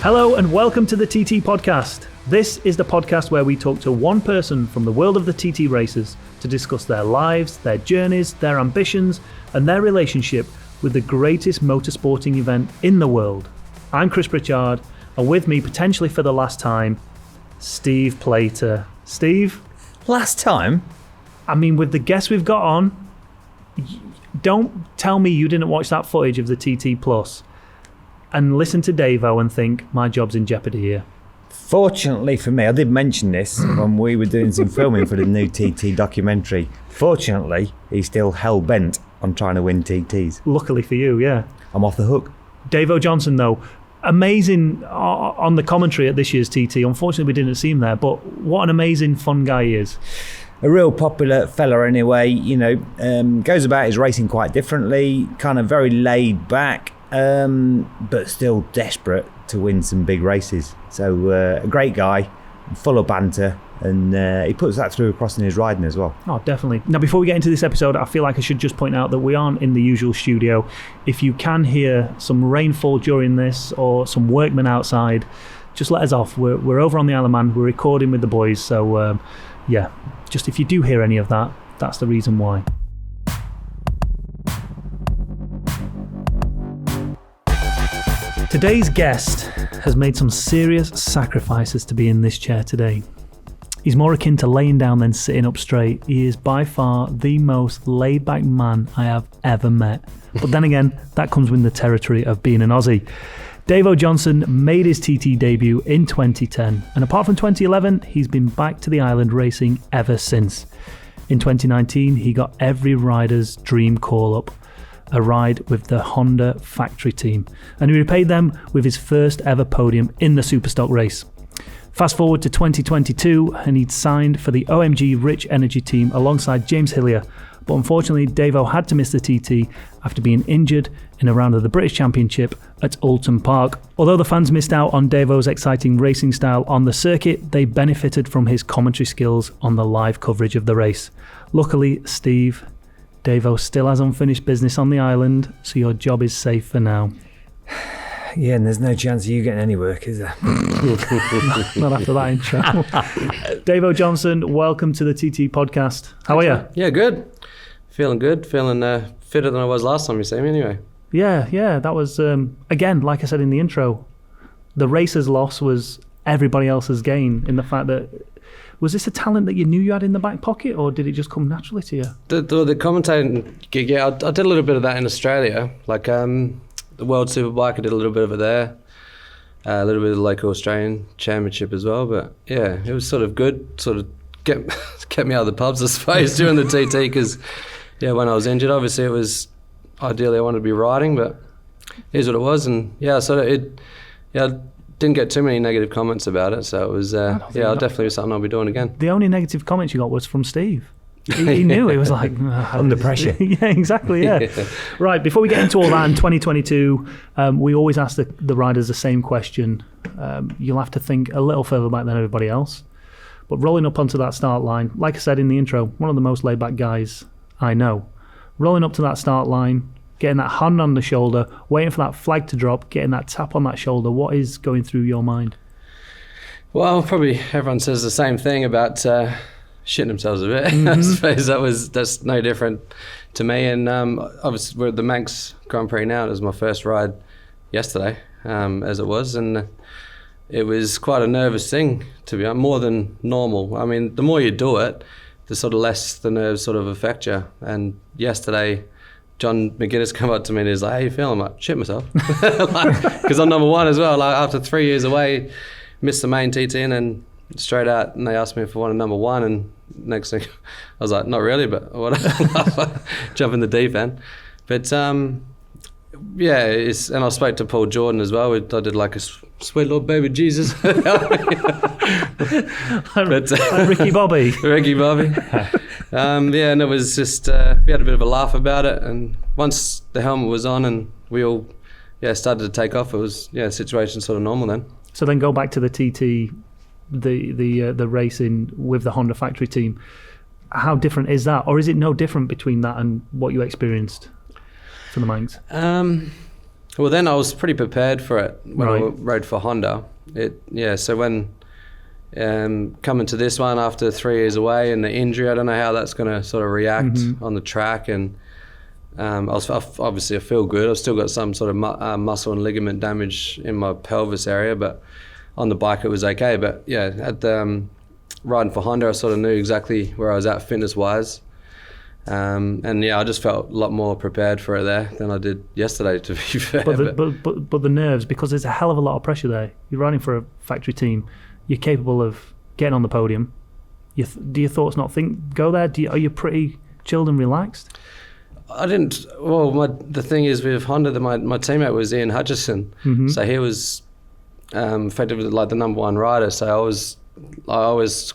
Hello and welcome to the TT Podcast. This is the podcast where we talk to one person from the world of the TT races to discuss their lives, their journeys, their ambitions, and their relationship with the greatest motorsporting event in the world. I'm Chris Pritchard, and with me, potentially for the last time, Steve Plater. Steve? Last time? I mean, with the guests we've got on, don't tell me you didn't watch that footage of the TT Plus and listen to Davo and think, my job's in jeopardy here. Fortunately for me, I did mention this when we were doing some filming for the new TT documentary. Fortunately, he's still hell-bent on trying to win TTs. Luckily for you, yeah. I'm off the hook. Davo Johnson, though, amazing on the commentary at this year's TT. Unfortunately, we didn't see him there, but what an amazing, fun guy he is. A real popular fella anyway, you know, goes about his racing quite differently, kind of very laid back, but still desperate to win some big races. So a great guy, full of banter, and he puts that through across in his riding as well. Oh, definitely. Now, before we get into this episode, I feel like I should just point out that we aren't in the usual studio. If you can hear some rainfall during this or some workmen outside, just let us off. We're over on the Isle of Man. We're recording with the boys. So, yeah, just if you do hear any of that, that's the reason why. Today's guest has made some serious sacrifices to be in this chair today. He's more akin to laying down than sitting up straight. He is by far the most laid-back man I have ever met. But then again, that comes with the territory of being an Aussie. Davo Johnson made his TT debut in 2010, and apart from 2011, he's been back to the island racing ever since. In 2019, he got every rider's dream call-up, a ride with the Honda factory team, and he repaid them with his first ever podium in the Superstock race. Fast forward to 2022 and he'd signed for the OMG Rich Energy team alongside James Hillier, but unfortunately Davo had to miss the TT after being injured in a round of the British Championship at Oulton Park. Although the fans missed out on Davo's exciting racing style on the circuit, they benefited from his commentary skills on the live coverage of the race. Luckily, Steve, Davo still has unfinished business on the island, so your job is safe for now. Yeah, and there's no chance of you getting any work, is there? Not after that intro. Davo Johnson, welcome to the TT Podcast. How are you? Yeah, good. Feeling good. Feeling fitter than I was last time you see me anyway. Yeah. That was, again, like I said in the intro, the racer's loss was everybody else's gain in the fact that, was this a talent that you knew you had in the back pocket, or did it just come naturally to you? The commentating gig, yeah, I did a little bit of that in Australia. Like the World Superbike, I did a little bit of it there. A little bit of the local Australian Championship as well. But yeah, it was sort of good. Sort of kept me out of the pubs, I suppose, during the TT, because yeah, when I was injured, obviously it was ideally I wanted to be riding, but here's what it was, and yeah, so I didn't get too many negative comments about it, so it was it'll definitely be something I'll be doing again. The only negative comments you got was from Steve. He knew. He was like, under pressure. Yeah, exactly, yeah. Right, before we get into all that in 2022, we always ask the riders the same question. You'll have to think a little further back than everybody else. But rolling up onto that start line, like I said in the intro, one of the most laid-back guys I know. Rolling up to that start line, getting that hand on the shoulder, waiting for that flag to drop, getting that tap on that shoulder, what is going through your mind? Well, probably everyone says the same thing about shitting themselves a bit. Mm-hmm. I suppose that's no different to me. And obviously we're at the Manx Grand Prix now. It was my first ride yesterday, as it was, and it was quite a nervous thing, to be honest, more than normal. I mean, the more you do it, the sort of less the nerves sort of affect you. And yesterday, John McGuinness come up to me and he's like, "How you feeling?" I'm like, "Shit myself," because I'm number one as well. Like after 3 years away, missed the main TT and then straight out, and they asked me if I wanted number one, and next thing I was like, not really, but what? Jump in the deep end. But yeah, and I spoke to Paul Jordan as well. I did like a sweet Lord baby Jesus. Like Ricky Bobby. Ricky Bobby. Yeah, and it was just, we had a bit of a laugh about it, and once the helmet was on and we all started to take off, it was, the situation sort of normal then. So then go back to the TT, the racing with the Honda factory team. How different is that? Or is it no different between that and what you experienced for the Manx? Well, then I was pretty prepared for it when I Right. rode for Honda. So when coming to this one after 3 years away and the injury, I don't know how that's going to sort of react on the track. And obviously I feel good. I've still got some sort of muscle and ligament damage in my pelvis area, but on the bike it was okay. But yeah, at the riding for Honda, I sort of knew exactly where I was at fitness-wise. And yeah, I just felt a lot more prepared for it there than I did yesterday, to be fair. But the nerves, because there's a hell of a lot of pressure there. You're riding for a factory team. You're capable of getting on the podium. Do your thoughts not go there? Are you pretty chilled and relaxed? I didn't. Well, the thing is with Honda, my teammate was Ian Hutchison, so he was effectively like the number one rider. So I always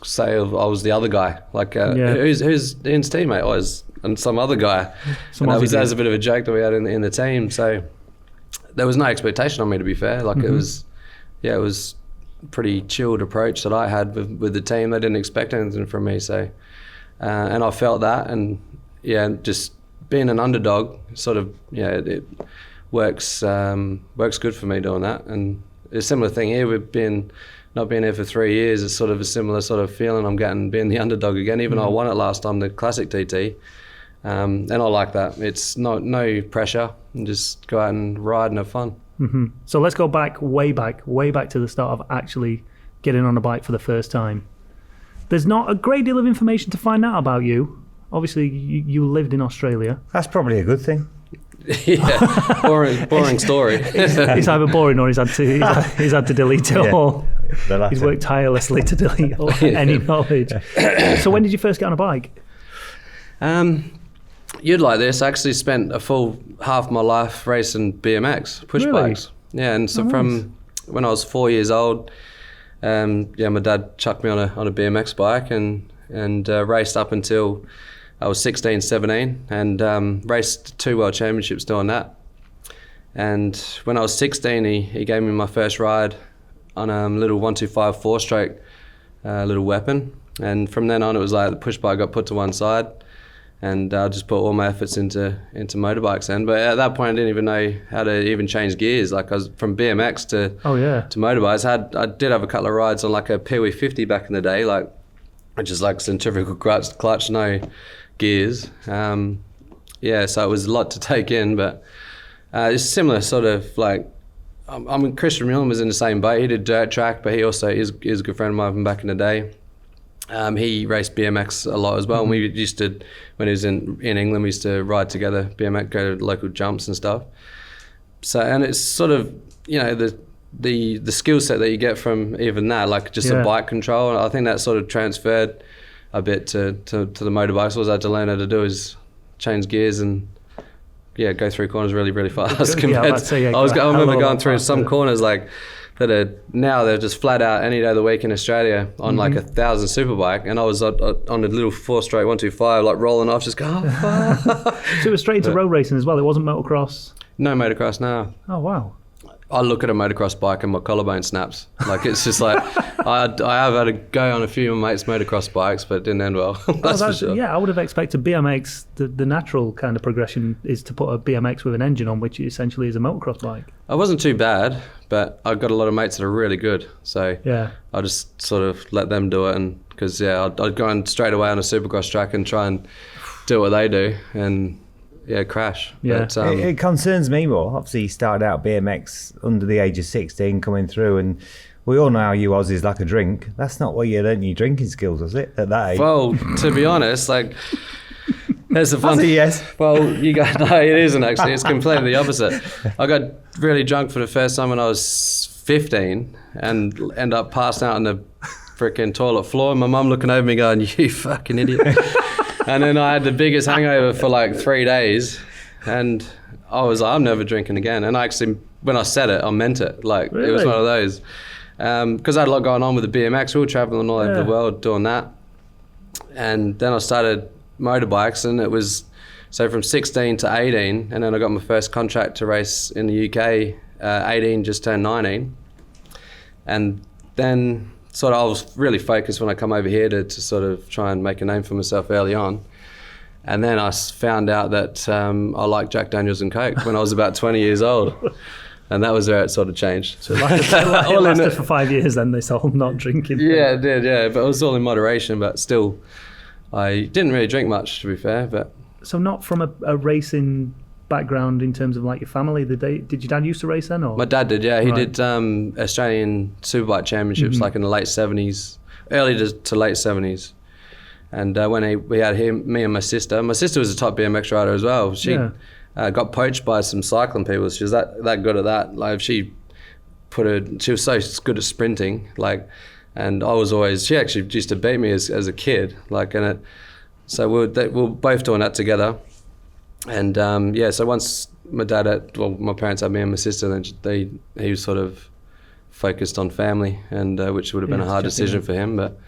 say I was the other guy. Like who's Ian's teammate? I was, and some other guy. And that was a bit of a joke that we had in the team. So there was no expectation on me, to be fair. Like it was pretty chilled approach that I had with the team. They didn't expect anything from me, so and I felt that, and just being an underdog sort of it works good for me doing that. And a similar thing here with not being here for 3 years, it's sort of a similar sort of feeling I'm getting being the underdog again, even though I won it last time, the classic TT. And I like that. It's no pressure, and just go out and ride and have fun. So let's go way back to the start of actually getting on a bike for the first time. There's not a great deal of information to find out about you. Obviously, you lived in Australia. That's probably a good thing. Yeah, boring story. It's either boring or he's had to delete it all. He's worked tirelessly to delete any knowledge. So when did you first get on a bike? You'd like this. I actually spent a full half my life racing BMX, push bikes. Yeah, and so from when I was 4 years old, my dad chucked me on a BMX bike and raced up until I was 16, 17, and raced 2 world championships doing that. And when I was 16, he gave me my first ride on a little 125 4-stroke little weapon. And from then on, it was like the push bike got put to one side, and I just put all my efforts into motorbikes then. But at that point, I didn't even know how to even change gears. Like I was from BMX to motorbikes. I did have a couple of rides on like a Pee-wee 50 back in the day, which is like centrifugal clutch, no gears. So it was a lot to take in, but it's similar sort of like, I mean, Christian Mullen was in the same boat. He did dirt track, but he also is a good friend of mine from back in the day. He raced BMX a lot as well, and we used to, when he was in England, we used to ride together, BMX, go to local jumps and stuff. So, and it's sort of, the skill set that you get from even that, like just the bike control, I think that sort of transferred a bit to the motorbikes. All I had to learn how to do is change gears and go through corners really, really fast. I remember going through some corners like that they're just flat out any day of the week in Australia on like 1,000 superbike, and I was on a little 4-stroke 125 like rolling off, just go. So it was straight into road racing as well. It wasn't motocross. No motocross, no. Oh wow. I look at a motocross bike and my collarbone snaps. Like it's just like I have had to go on a few of my mates' motocross bikes, but it didn't end well. That's for sure. Yeah, I would have expected BMX. The natural kind of progression is to put a BMX with an engine on, which essentially is a motocross bike. I wasn't too bad, but I've got a lot of mates that are really good. So I just sort of let them do it, and because I'd go on straight away on a supercross track and try and do what they do, and crash. Yeah. But, it concerns me more. Obviously, you started out BMX under the age of 16 coming through, and we all know how you Aussies like a drink. That's not what you learnt your drinking skills, was it, at that age? Well, to be honest, like, there's a fun... yes. Well, no, it isn't actually. It's completely the opposite. I got really drunk for the first time when I was 15 and ended up passed out on the freaking toilet floor, and my mum looking over me going, "You fucking idiot." And then I had the biggest hangover for like 3 days, and I was like, I'm never drinking again. And I actually, when I said it, I meant it. Like, It was one of those. Because I had a lot going on with the BMX. We were traveling all over the world doing that. And then I started motorbikes, and it was, so from 16 to 18, and then I got my first contract to race in the UK, 18, just turned 19. And then I was really focused when I come over here to sort of try and make a name for myself early on. And then I found out that I liked Jack Daniels and Coke when I was about 20 years old. And that was where it sort of changed. So it lasted for 5 years then, this whole not drinking thing. Yeah, it did, yeah. But it was all in moderation, but still, I didn't really drink much, to be fair. But So not from a racing background in terms of like your family? Did your dad used to race then? Or? My dad did, yeah. He Right. did Australian Superbike Championships like in the late 70s, early to late 70s. And when we had me and my sister was a top BMX rider as well. She got poached by some cycling people. She was that good at that. Like she was so good at sprinting. Like, and she actually used to beat me as a kid. Like, so we were both doing that together. And so once my parents had me and my sister, then he was sort of focused on family, and which would have been a hard decision for him. But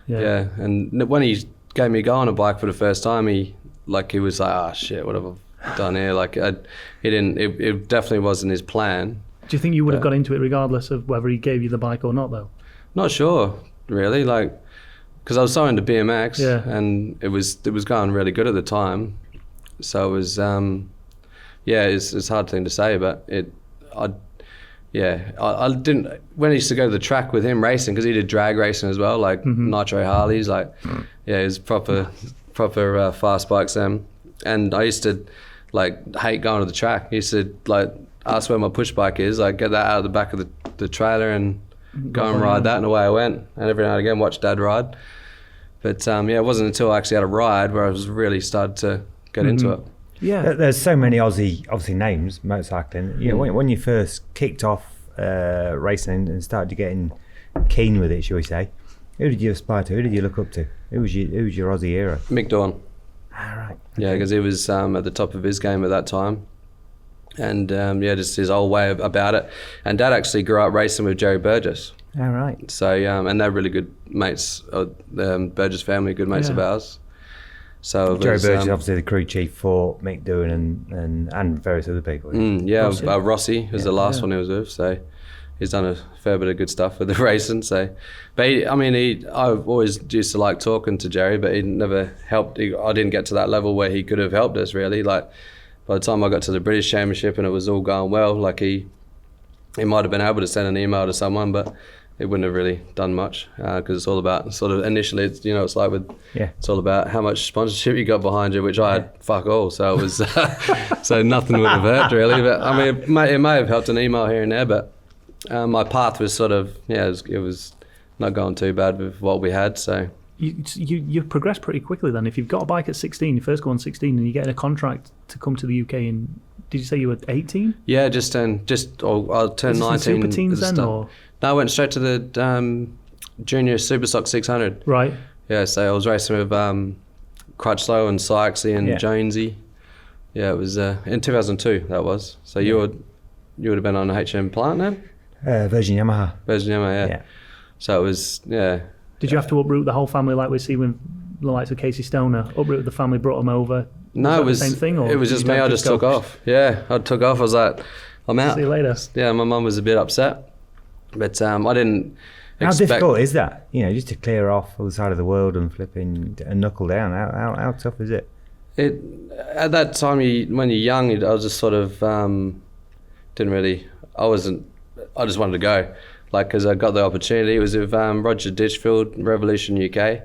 and when he gave me a go on a bike for the first time, he was like, oh shit, what have I done here? Like it definitely wasn't his plan. Do you think you would have got into it regardless of whether he gave you the bike or not, though? Not sure, really. Like, because I was so into BMX, and it was going really good at the time. So it was, it's a hard thing to say, but I didn't, when I used to go to the track with him racing, because he did drag racing as well, like Nitro Harleys, like, it was proper fast bikes then. And I used to, like, hate going to the track. I used to, like, ask where my push bike is, like, get that out of the back of the trailer and go and ride that, and away I went. And every now and again, watch Dad ride. But, it wasn't until I actually had a ride where I was really started to get into it. Yeah, there's so many Aussie names motorcycling. You know, when you first kicked off racing and started getting keen with it, shall we say? Who did you aspire to? Who did you look up to? Who was your Aussie hero? Mick Dawn. Ah, right. Okay. Yeah, because he was at the top of his game at that time, and just his whole way about it. And Dad actually grew up racing with Jerry Burgess. All right. So and they're really good mates. The Burgess family, good mates of ours. So Jerry Burgess, obviously the crew chief for Mick Doohan and various other people. Rossi was the last one he was with. So he's done a fair bit of good stuff with the racing. So, but I've always used to like talking to Jerry, but he never helped. I didn't get to that level where he could have helped us really. Like by the time I got to the British Championship and it was all going well, like he might have been able to send an email to someone, but it wouldn't have really done much because it's all about sort of initially, it's like it's all about how much sponsorship you got behind you, which I had fuck all. So it was so nothing would have hurt really. But I mean, it may have helped an email here and there, but my path was sort of it was not going too bad with what we had. So you progressed pretty quickly then. If you've got a bike at 16, you first go on 16, and you get a contract to come to the UK in. Did you say you were 18? Yeah, I'll turn 19. Super teens then, or? No, I went straight to the junior Superstock 600. Right. Yeah, so I was racing with Crutchlow and Sykesy and Jonesy. Yeah, it was in 2002, that was. So you would have been on a HM plant then? Virgin Yamaha, yeah. So it was, Did you have to uproot the whole family like we see with the likes of Casey Stoner? Uproot the family, brought them over? No, it was the same thing, or it was just me. I just took off. Yeah, I took off. I was like, I'm out. See you later. Yeah, my mum was a bit upset. But I didn't expect... How difficult is that? Just to clear off the other side of the world and flipping and knuckle down. How tough is it? At that time, when you're young, I was just sort of didn't really... I just wanted to go, because I got the opportunity. It was with Roger Ditchfield, Revolution UK.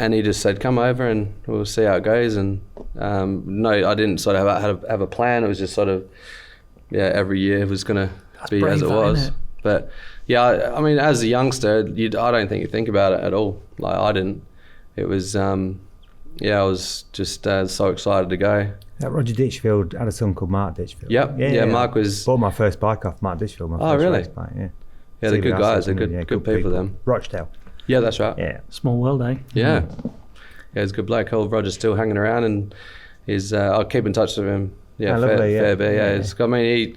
And he just said, come over and we'll see how it goes. And no, I didn't sort of have a plan. It was just sort of, every year was going to be as it was. But I mean, as a youngster, I don't think you think about it at all. Like I didn't. It was, I was just so excited to go. That Roger Ditchfield had a son called Mark Ditchfield. Yep. Yeah, Mark was... Bought my first bike off Mark Ditchfield. My first race bike, yeah. Yeah, they're good guys. They're good people, them. Rochdale. Yeah, that's right. Yeah. Small world, eh? Yeah. Yeah, he's a good bloke. Old Roger's still hanging around, and I'll keep in touch with him. Yeah, fair bit. Yeah. I mean,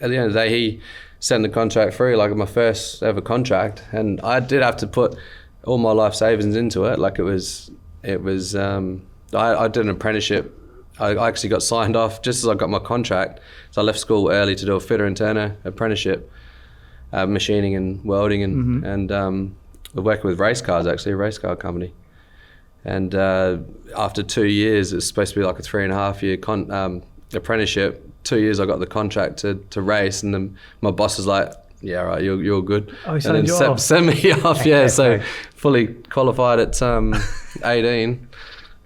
at the end of the day, he sent the contract through, like my first ever contract, and I did have to put all my life savings into it. Like it was. I did an apprenticeship. I actually got signed off just as I got my contract. So I left school early to do a fitter and turner apprenticeship, machining and welding and working with race cars, actually, a race car company. And after 2 years, it's supposed to be like a 3.5 year apprenticeship. 2 years I got the contract to race, and then my boss was like, yeah, right, you're good. Oh, he and then sent me off, yeah. So fully qualified at 18,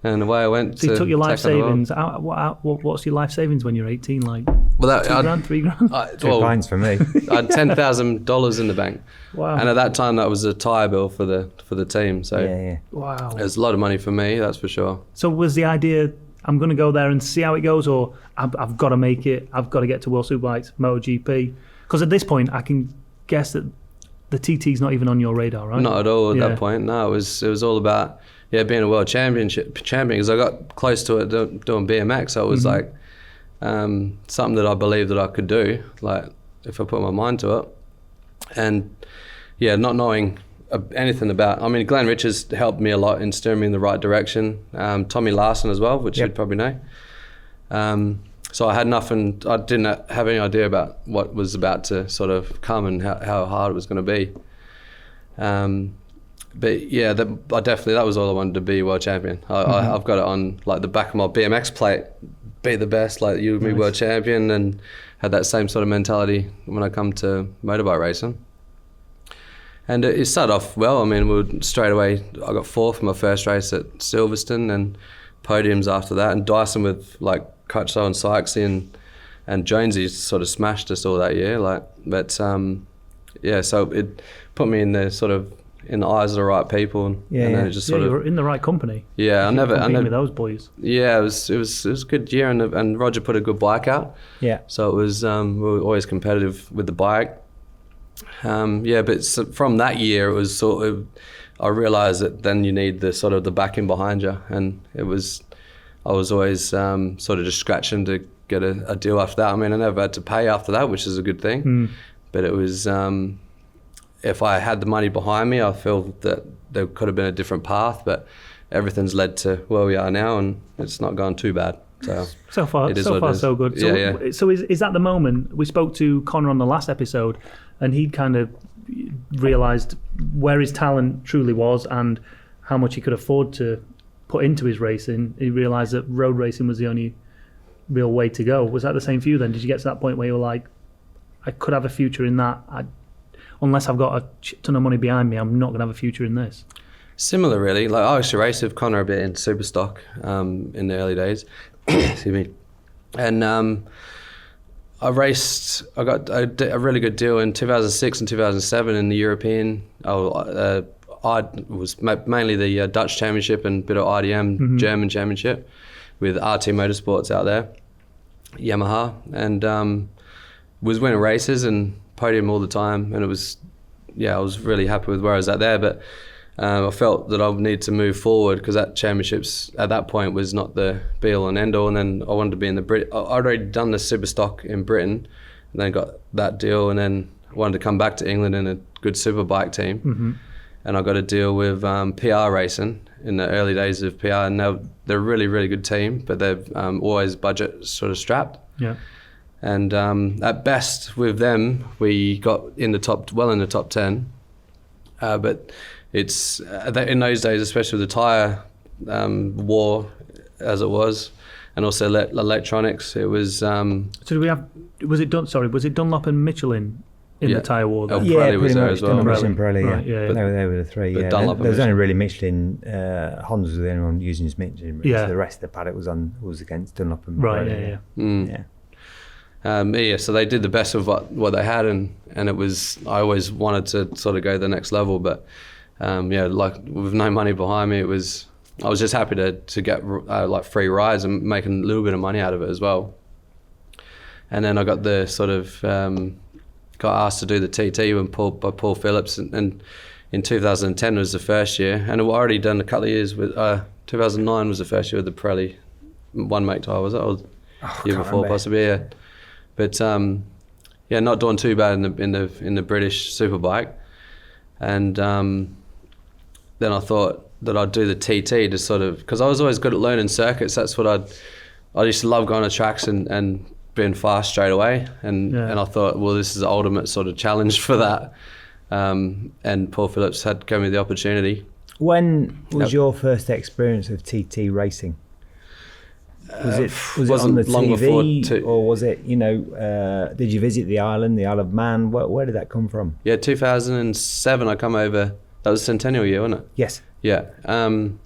and away I went. So you took your life savings. What's your life savings when you're 18? Like, well, $2 grand, $3 grand? 2 pints for me. I had $10,000 in the bank. Wow. And at that time, that was a tyre bill for the team. So Yeah. Wow. it was a lot of money for me, that's for sure. So was the idea, I'm going to go there and see how it goes, or I've got to make it, I've got to get to World Superbikes, MotoGP? Because at this point, I can guess that the TT's not even on your radar, right? Not at all at that point. No, it was all about being a world champion, because I got close to it doing BMX. So it was like something that I believed that I could do, like if I put my mind to it. And not knowing anything about, I mean, Glenn Richards helped me a lot in steering me in the right direction. Tommy Larson as well, which you'd probably know. So I had nothing, I didn't have any idea about what was about to sort of come and how hard it was going to be. But yeah, that was all I wanted to be, world champion. I've got it on like the back of my BMX plate, be the best, like you would be world champion, and had that same sort of mentality when I come to motorbike racing. And it started off well. I mean, straight away, I got 4th for my first race at Silverstone, and podiums after that, and Dyson with like Crutchlow and Sykesy and Jonesy sort of smashed us all that year. So it put me in the eyes of the right people, and then it just sort of, you were in the right company. Yeah, I never with those boys. Yeah, it was a good year, and Roger put a good bike out. Yeah. So it was we were always competitive with the bike. But from that year, it was sort of, I realised that then you need the sort of the backing behind you, and I was always sort of just scratching to get a deal after that. I mean, I never had to pay after that, which is a good thing. But it was, if I had the money behind me, I feel that there could have been a different path, but everything's led to where we are now, and it's not gone too bad. So far so good. So is that the moment? We spoke to Connor on the last episode, and he kind of realised where his talent truly was and how much he could afford to put into his racing. He realised that road racing was the only real way to go. Was that the same for you then? Did you get to that point where you were like, I could have a future in that, unless I've got a ton of money behind me, I'm not going to have a future in this? Similar, really. Like, I used to race with Connor a bit in Superstock in the early days. Excuse me. And I got a really good deal in 2006 and 2007 in the European. I was mainly the Dutch Championship and a bit of IDM German Championship with RT Motorsports out there, Yamaha, and was winning races and podium all the time. And it was, I was really happy with where I was at there. But I felt that I would need to move forward, because that championships at that point was not the be all and end all. And then I wanted to be in the I'd already done the Superstock in Britain, and then got that deal, and then wanted to come back to England in a good superbike team. And I got a deal with PR Racing in the early days of PR, and they're a really, really good team, but they've always budget sort of strapped. Yeah. And at best with them, we got in the top 10. But it's in those days, especially with the tyre war as it was, and also electronics, it was. So do we have? Was it Dunlop and Michelin in the tyre war? Pirelli was there as well. Dunlop and Pirelli, right, they were the three. Yeah, there was only really Michelin. Honda was the only one using his Michelin. So the rest of the paddock was against Dunlop and Pirelli. So they did the best of what they had, and it was, I always wanted to sort of go to the next level, but like with no money behind me, I was just happy to get like free rides and making a little bit of money out of it as well. And then I got the sort of got asked to do the TT by Paul Phillips, and in 2010 was the first year, and I'd already done a couple of years with 2009 was the first year with the Pirelli one make tyre, was it? Or year before remember. Possibly, yeah. But not doing too bad in the British Superbike, and then I thought that I'd do the TT to sort of, because I was always good at learning circuits. That's what I used to love going to tracks and being fast straight away, and I thought, well, this is the ultimate sort of challenge for that. And Paul Phillips gave me the opportunity. When was your first experience of TT racing? Was it on the long TV, or was it, did you visit the island, the Isle of Man? Where did that come from? Yeah, 2007 I come over. That was Centennial year, wasn't it? Yes. Yeah. Did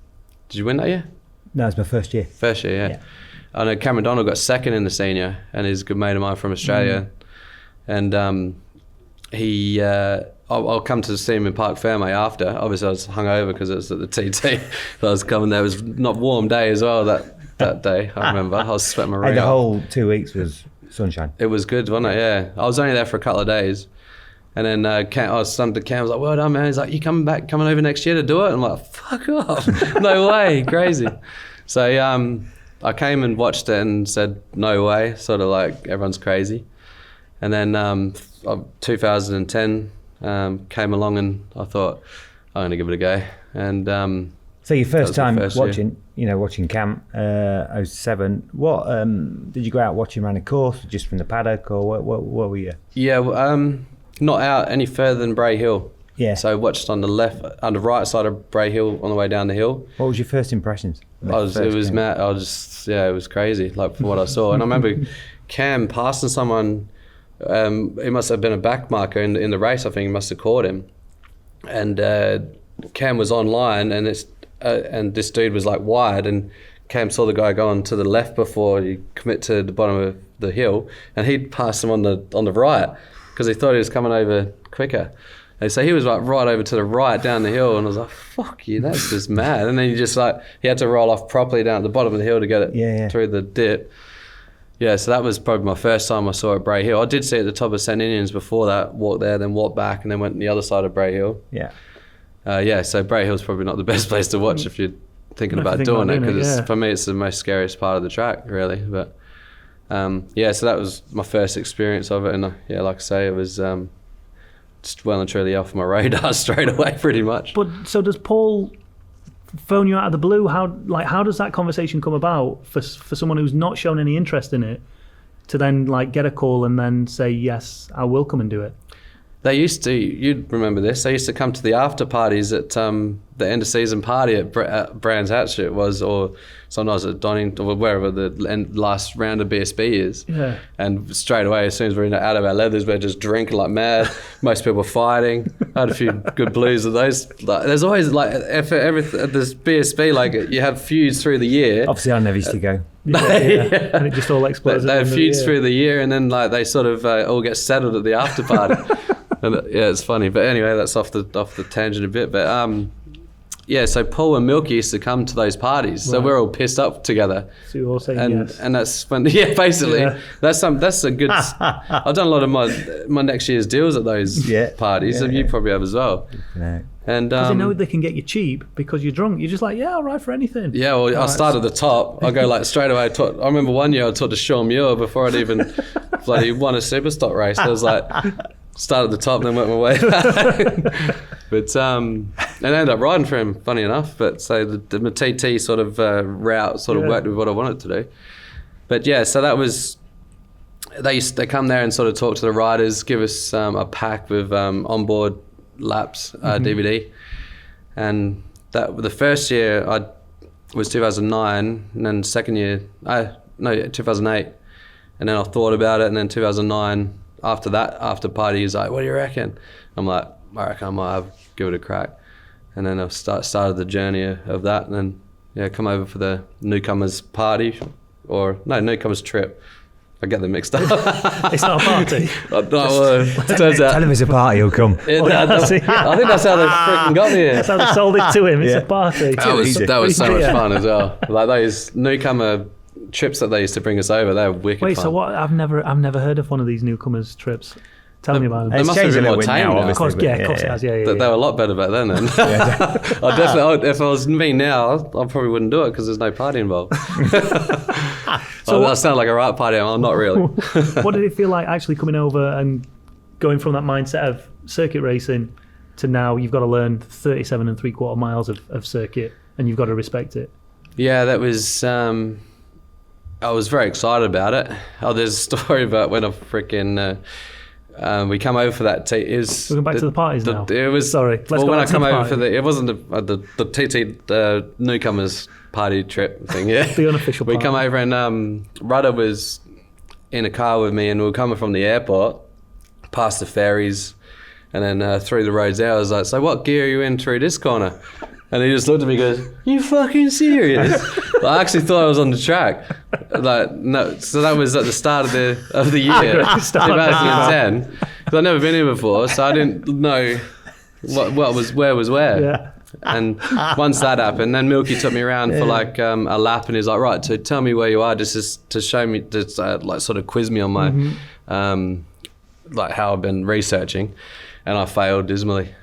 you win that year? No, it was my first year. First year, yeah. I know Cameron Donald got second in the senior, and he's a good mate of mine from Australia. And I'll come to see him in Park Fairmay after. Obviously, I was hungover because it was at the TT. So I was coming there. It was not warm day as well that day. I remember. I was sweating my ring The out. whole 2 weeks was sunshine. It was good, wasn't it? Yeah. I was only there for a couple of days. And then I was to Cam, I was like, well done, man. He's like, you coming over next year to do it? I'm like, fuck off. No way. Crazy. So I came and watched it and said, no way. Sort of like, everyone's crazy. And then 2010 came along and I thought, I'm going to give it a go. And so your first time watching, year. Watching Camp 07, what did you go out watching around the course, just from the paddock, or what were you? Yeah, not out any further than Bray Hill. Yeah. So I watched on the right side of Bray Hill on the way down the hill. What was your first impressions? It was mad. It was crazy, like from what I saw. And I remember Cam passing someone. It must have been a back marker in the race. I think he must have caught him. And Cam was online, and this dude was like wide, and Cam saw the guy go on to the left before he commit to the bottom of the hill, and he'd passed him on the right because he thought he was coming over quicker. And so he was like right over to the right down the hill, and I was like, fuck you, that's just mad. And then he had to roll off properly down at the bottom of the hill to get it through the dip. Yeah, so that was probably my first time I saw it at Bray Hill. I did see it at the top of St. Ninians before that, walked there, then walked back, and then went on the other side of Bray Hill. Yeah. So Bray Hill's probably not the best place to watch if you're thinking about doing it, because for me it's the most scariest part of the track, really. But so that was my first experience of it, and like I say, it was just well and truly off my radar straight away, pretty much. But so does Paul phone you out of the blue? How does that conversation come about for someone who's not shown any interest in it to then get a call and then say, yes, I will come and do it? They used to, you'd remember this, they used to come to the after parties at the end of season party at Brands Hatch it was, or sometimes at Donington, or wherever the last round of BSB is. Yeah. And straight away, as soon as we're out of our leathers, we're just drinking like mad. Most people fighting. I had a few good blues of those. There's always at this BSB, you have feuds through the year. Obviously, I never used to go. And it just all explodes. They have feuds through the year, and then they sort of all get settled at the after party. And it's funny, but anyway, that's off the tangent a bit. But so Paul and Milky used to come to those parties, so we're all pissed up together. So you're all saying yes. And that's when, basically, that's a good. I've done a lot of my next year's deals at those parties, and you probably have as well. Yeah. And because they know they can get you cheap because you're drunk. You're just like, I'll ride for anything. Yeah, well, I start at the top. I go straight away. I remember one year I talked to Sean Muir before I'd even bloody won a Superstock race. I was like. Started at the top, then went my way back. But and I ended up riding for him, funny enough. But so the TT sort of route sort of worked with what I wanted to do. But so that was, they come there and sort of talk to the riders, give us a pack with onboard laps DVD. And that the first year was 2009, and then second year, 2008. And then I thought about it, and then 2009. After that, after party, he's like, what do you reckon? I'm like, I reckon I might give it a crack. And then I've started the journey of that, and then come over for the newcomers party, newcomers trip. I get them mixed up. It's not a party. Turns out, tell him it's a party, he'll come. I think that's how they freaking got me here. That's how they sold it to him. It's a party. That was so much fun as well. Like those newcomer trips that they used to bring us over, they're wicked fun. So what? I've never heard of one of these newcomers trips. Tell me about them. They must have been more tame now. Of course, it has. Yeah. They were a lot better back then. I definitely, if I was me now, I probably wouldn't do it because there's no party involved. So I sound like a right party. I'm not really. What did it feel like actually coming over and going from that mindset of circuit racing to now you've got to learn 37 3/4 miles of circuit and you've got to respect it? Yeah, that was. I was very excited about it. There's a story about when I freaking we come over for that. We're going back to the parties now. It was sorry. Let's well, go when back I come to the over party. it wasn't the TT newcomers party trip thing. Yeah, The unofficial We party. come over and Rudder was in a car with me, and we were coming from the airport, past the ferries, and then through the roads there. I was like, "So what gear are you in through this corner?" And he just looked at me and goes, "You fucking serious?" I actually thought I was on the track. Like, no, so that was at the start of the year, 2010. Because I'd never been here before, so I didn't know where was where. Yeah. And once that happened, then Milky took me around for like a lap, and he's like, "Right, so tell me where you are, just to show me, just like sort of quiz me on my like how I've been researching," and I failed dismally.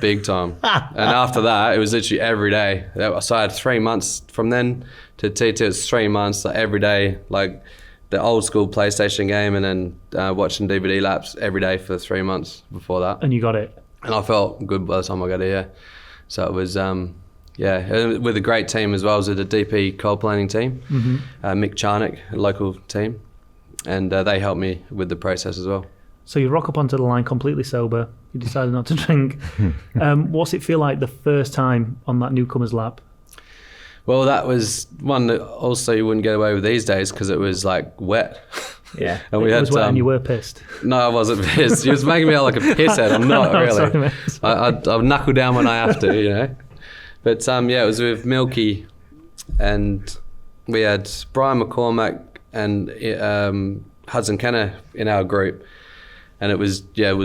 Big time. And after that, it was literally every day. So I had 3 months from then to TT. It was 3 months, like every day, like the old school PlayStation game, and then watching DVD laps every day for 3 months before that. And you got it. And I felt good by the time I got here. So it was, with a great team as well. I was with the DP coal planning team, Mick Charnock, a local team, and they helped me with the process as well. So you rock up onto the line completely sober. You decided not to drink. What's it feel like the first time on that newcomers lap? Well, that was one that also you wouldn't get away with these days because it was like wet. Yeah. And It was wet and you were pissed. No, I wasn't pissed. You was making me out like a pisshead. I'm not really. Sorry, mate. I'll knuckle down when I have to, you know. But it was with Milky, and we had Brian McCormack and Hudson Kenner in our group. And it was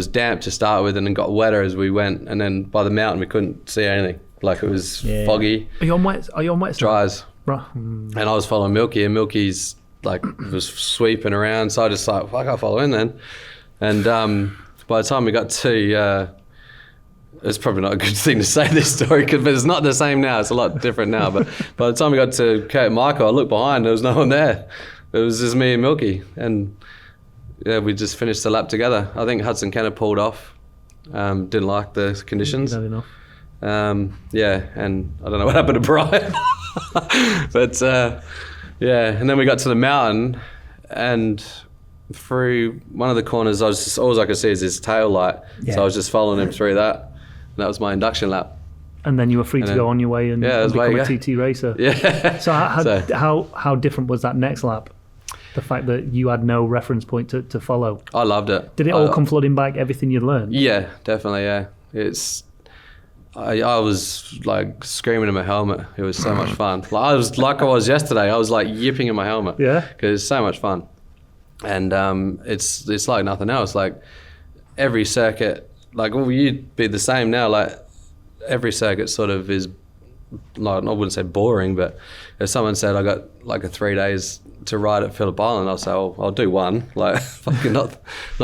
damp to start with, and then got wetter as we went. And then by the mountain, we couldn't see anything. Like it was foggy. Are you on wet? Dries. Right. And I was following Milky, and Milky's like was sweeping around. So I just like, fuck, I'll follow in then. And by the time we got to, it's probably not a good thing to say this story, but it's not the same now. It's a lot different now. But by the time we got to Kurt Michael, I looked behind. There was no one there. It was just me and Milky, and yeah, we just finished the lap together. I think Hudson Kenner pulled off. Didn't like the conditions. Not enough. And I don't know what happened to Brian. But and then we got to the mountain, and through one of the corners, all I could see is his tail light. Yeah. So I was just following him through that. And that was my induction lap. And then you were free to go on your way and become a TT racer. Yeah. So how different was that next lap? The fact that you had no reference point to follow. I loved it. Did it all come flooding back, everything you'd learned? Yeah, definitely, yeah. I was like screaming in my helmet. It was so much fun. I was yesterday. I was like yipping in my helmet. Yeah. Because it's so much fun. And it's like nothing else. Like every circuit, like you'd be the same now. Like every circuit sort of is, like, I wouldn't say boring, but if someone said I got like 3 days to ride at Phillip Island, I'll say, I'll do one. Like fucking not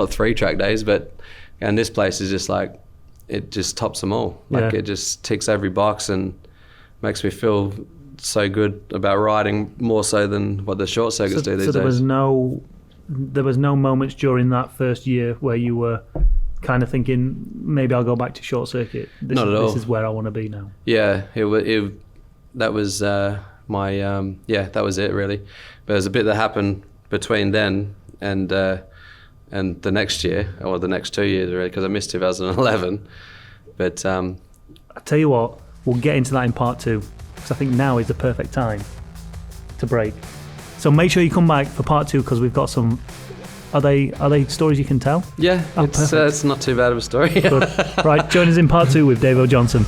3 track days, and this place is just like, it just tops them all. Like it just ticks every box and makes me feel so good about riding, more so than what the short circuits do these days. So there was no moments during that first year where you were kind of thinking, maybe I'll go back to short circuit. Not at all. This is where I want to be now. Yeah, that was that was it really. But there's a bit that happened between then and the next year, or the next 2 years really, because I missed 2011. But I tell you what, we'll get into that in part 2, because I think now is the perfect time to break. So make sure you come back for part 2, because we've got some. Are they stories you can tell? Yeah, perfect. It's not too bad of a story. Good. Right, join us in part 2 with Dave O. Johnson.